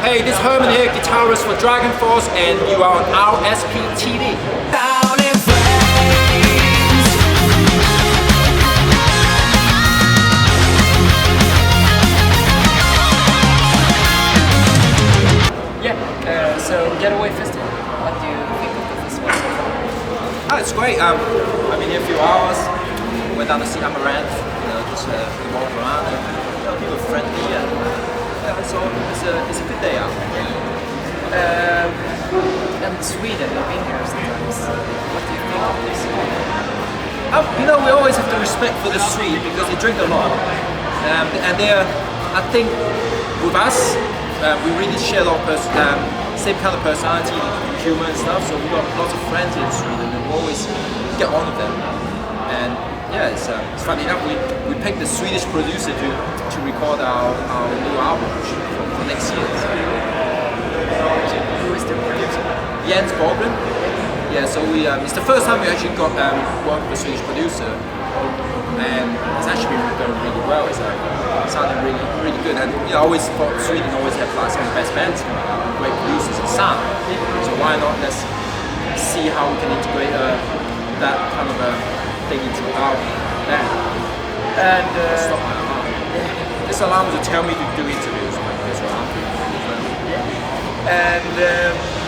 Hey, this is Herman here, guitarist for Dragonforce, and you are on Rsptv. Down in flames. Yeah, so Getaway Festival, what do you think of the festival so far? Oh, it's great. I've been here a few hours, went down to see Amaranth, just walk around, and people are friendly, and so it's a good day out. And Sweden, you've been here sometimes. What do you think of this? We always have to respect for the Swedes because they drink a lot, and they're, I think, with us, we really share a lot of same kind of personality, humor and stuff. So we've got lots of friends in Sweden, and we always get on with them. And yeah, it's funny enough. We picked the Swedish producer to record our new album for next year. Who is the producer? Jens Borgren. Yeah, so it's the first time we actually got work with a Swedish producer, and it's actually been going really well. It's sounding really good, and I always thought Sweden always had some of the best bands coming out, great producers and sound. So why not let's see how we can integrate that kind of thing into our band. And stop my alarm. This alarm will tell me to do interviews like this one. And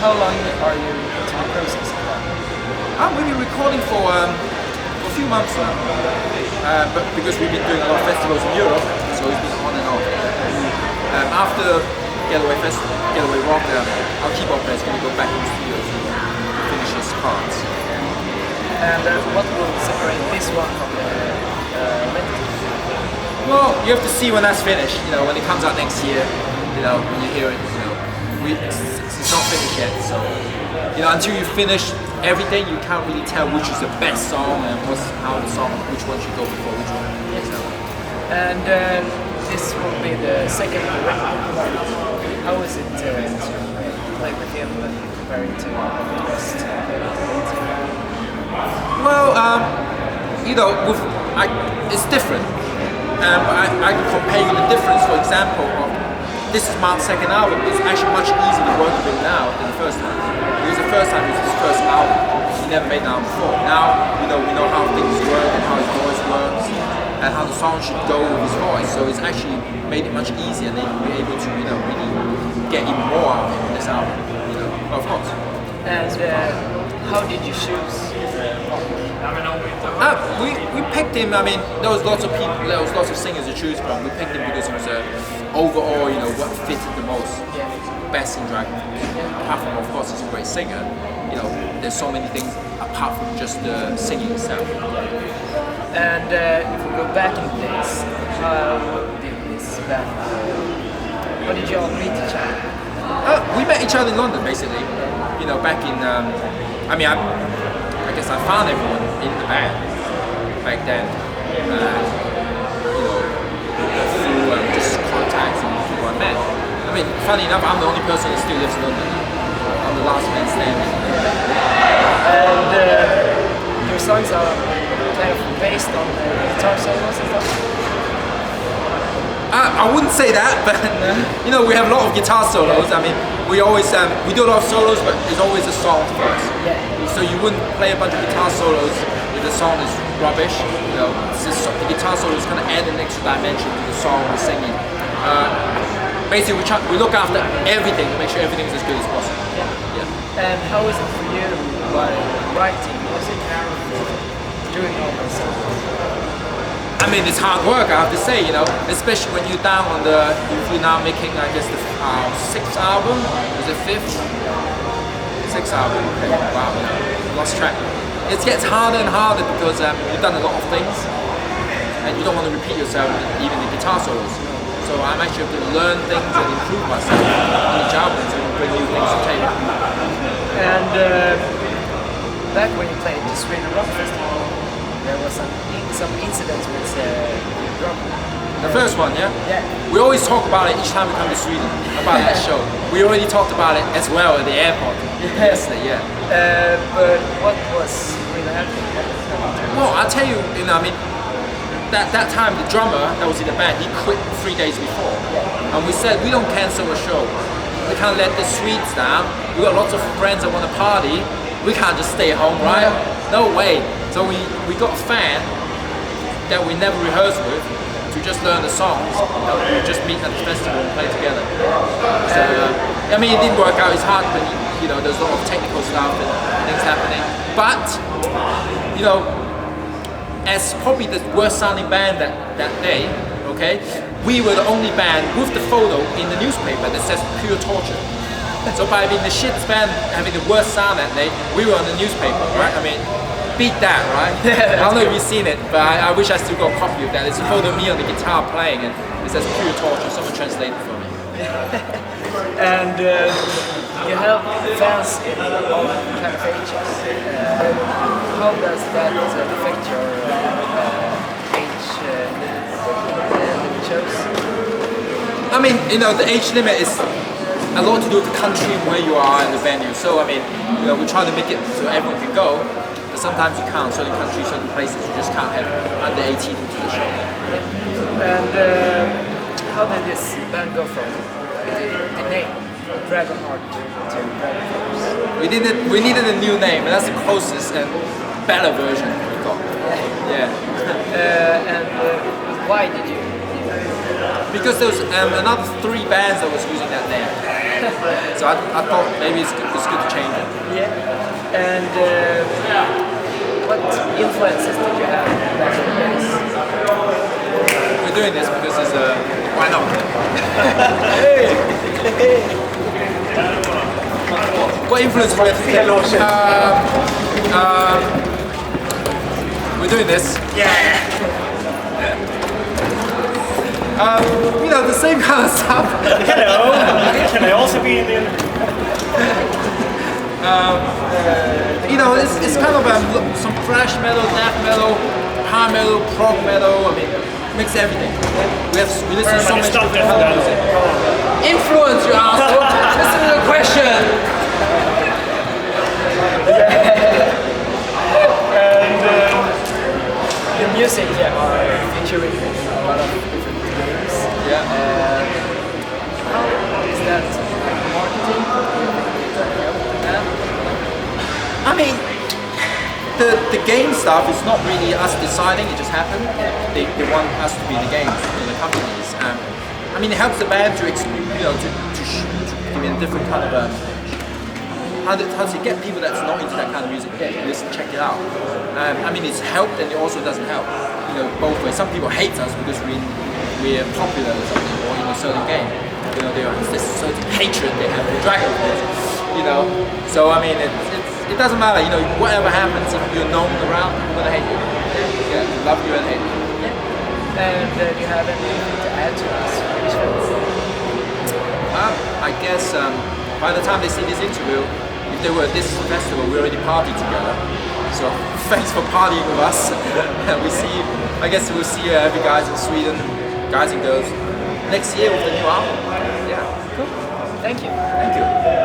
how long are you into the process of that? We've been recording for a few months now, but because we've been doing a lot of festivals in Europe, so it's been on and off. After Getaway Rock, our keyboard player is going to go back in the studio to finish his parts. And what will separate this one from the latest? Well, you have to see when that's finished. When it comes out next year. When you hear it. It's not finished yet. So, until you finish everything, you can't really tell which is the best song and which one should go before which one. So. And this will be the second record. How is it to play with him comparing to the rest? Well, it's different. I can compare you the difference. For example, this is Mark's second album. It's actually much easier to work with him now than the first time. Because the first time it was his first album. He never made an album before. Now, we know how things work and how his voice works and how the song should go with his voice. So it's actually made it much easier, and then we're able to, really get even more out of this album. Of course. And how did you choose? We picked him. There was lots of people. There was lots of singers to choose from. We picked him because he was overall, what fitted the most, best in Dragonforce. Apart from, of course, he's a great singer. There's so many things apart from just the singing itself. And if we go back in the days, how did this band? How did you all meet each other? We met each other in London, basically. Back in. I guess I found everyone in the band back then. Through just contacts and people I met. Funny enough, I'm the only person that still lives in London. I'm the last man standing. And your songs are kind of based on guitar solos and stuff? I wouldn't say that, but we have a lot of guitar solos. We always we do a lot of solos, but there's always a song first. Yeah. So you wouldn't play a bunch of guitar solos if the song is rubbish. The guitar solos kind of add an extra dimension to the song we're singing. Basically, we look after everything to make sure everything's as good as possible. Yeah. And how is it for you writing music, doing all this stuff? It's hard work, I have to say, especially when you're down on you're now making, I guess, the sixth album, was it fifth? Sixth album, okay, wow, lost track. It gets harder and harder because you've done a lot of things, and you don't want to repeat yourself, even the guitar solos. So I'm actually able to learn things and improve myself on each album to bring new things to the table. And back when you played the Sweden Rock Festival, there was some incidents with the drummer. The first one, yeah? Yeah. We always talk about it each time we come to Sweden, about that show. We already talked about it as well at the airport yesterday, yeah. But what was really happening? Well, I'll tell you, that time the drummer that was in the band, he quit 3 days before. And we said, we don't cancel a show we can't let the Swedes down. We got lots of friends that want to party. We can't just stay home, right? No way. So we got a fan that we never rehearsed with to just learn the songs. We just meet at the festival and play together. So I mean, it didn't work out. It's hard when there's a lot of technical stuff and things happening. But as probably the worst sounding band that day, okay, we were the only band with the photo in the newspaper that says pure torture. So by being the shittest band having the worst sound that day, we were on the newspaper, right? I mean, beat that, right? I don't know if you've seen it, but I wish I still got a copy of that. It's a photo of me on the guitar playing, and it says pure torture. Someone translated for me. And you have fans in all kind of ages. How does that affect your age limit shows? I mean, the age limit is a lot to do with the country and where you are in the venue. So I mean, we try to make it so everyone can go, but sometimes you can't. Certain countries, certain places, you just can't have under 18 to the show. And how did this band go from the name Dragonheart to Dragonforce? We needed a new name, and that's the closest and better version we got. Yeah. And why did you? Because there was another 3 bands that was using that name. So I thought maybe it's good to change it. Yeah. And what influences did you have back in the days? We're doing this because it's why not? What influence we have? We're doing this. Yeah. The same kind of stuff. Hello. Can I also be in the it's kind of some thrash metal, death metal, power metal, prog metal. I mean, mix everything. We listen to so much different kind of music. Influence, you asshole. Listen to the question. And the music are featuring a lot of different games. Yeah. How is that marketing? I mean, the game stuff is not really us deciding, it just happened. They want us to be the games, the companies. I mean, it helps the band to give me a different kind of how to get people that's not into that kind of music, listen, check it out. I mean, it's helped and it also doesn't help. Both ways. Some people hate us because we're popular or something, or in a certain game. There's this certain hatred they have for Dragonforce. So I mean, it doesn't matter. Whatever happens, if you're known around, people are gonna hate you. Yeah, love you and hate you. Yeah. And do you have anything to add to us? I guess by the time they see this interview, if they were at this festival, we already partied together. So thanks for partying with us. I guess we'll see every guys in Sweden, guys and girls, next year with the new album. Yeah. Cool. Thank you. Thank you.